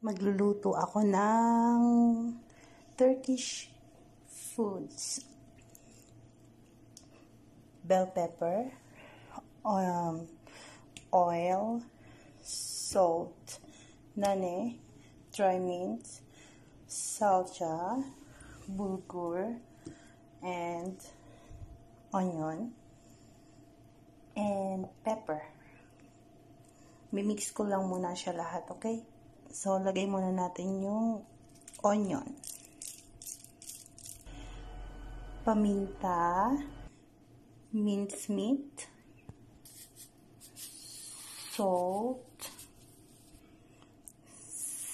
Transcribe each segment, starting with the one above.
Magluluto ako ng Turkish foods. Bell pepper, oil, salt, nane, dry mint, salsa, bulgur, and onion, and pepper. Mimix ko lang muna siya lahat, okay? So, lagay muna natin yung onion. Paminta, mincemeat, salt,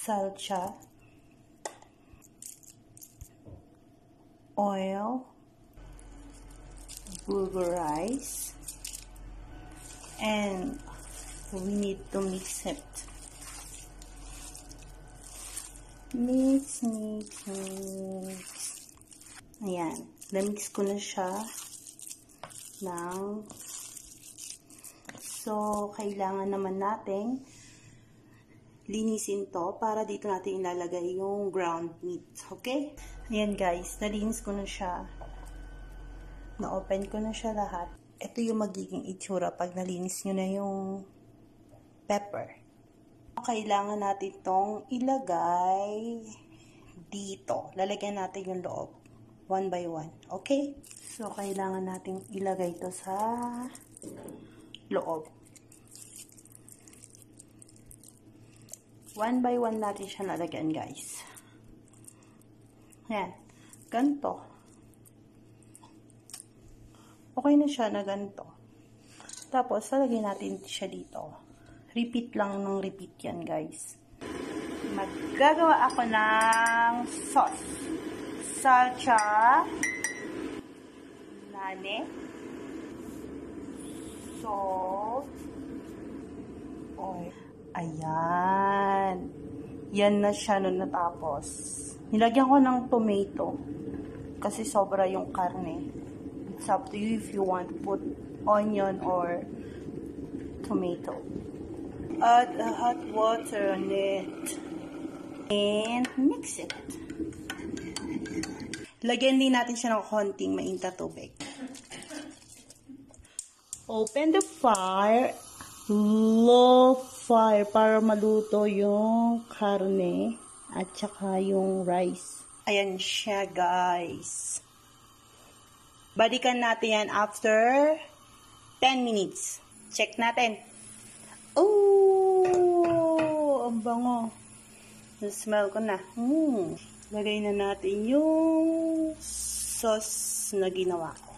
salsa, oil, bulgur rice, and we need to mix it. Mix. Ayan. Na-mix ko na siya So, kailangan naman nating linisin to para dito natin ilalagay yung ground meat. Okay? Ayan guys. Nalinis ko na siya. Na-open ko na siya lahat. Ito yung magiging itsura pag nalinis nyo na yung pepper. Kailangan natin itong ilagay dito. Lalagyan natin yung loob. One by one. Okay? So, kailangan natin ilagay ito sa loob. One by one natin siya lalagyan, guys. Ayan. Ganito. Okay na siya na ganito. Tapos, lalagyan natin siya dito. Repeat lang ng repeat yan, guys. Maggagawa ako ng sauce. Salsa, nane, salt, oil. Ayan. Yan na siya nung natapos. Nilagyan ko ng tomato kasi sobra yung karne. It's up to you if you want to put onion or tomato. Add a hot water on it and mix it. Lagyan din natin siya ng konting mainta tubig. Open the fire, low fire para maluto yung karne at saka yung rice. Ayan siya, guys. Balikan natin yan after 10 minutes. Check natin. Oh, ang bango. Na-smell ko na. Lagay na natin yung sauce na ginawa ko.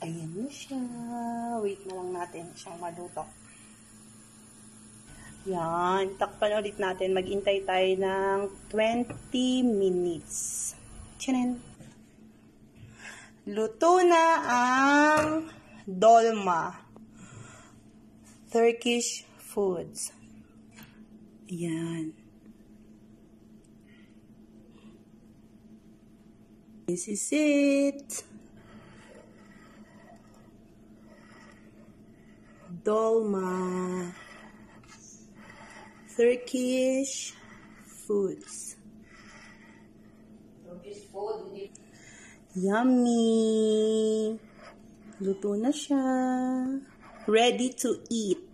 Ayan na siya. Wait na lang natin siyang maluto. Yan. Takpan ulit natin. Maghintay tayo ng 20 minutes. Tchanan! Luto na ang dolma. Turkish foods. Ayan. This is it. Dolma. Turkish foods. Turkish food. Yummy! Luto na siya. Ready to eat.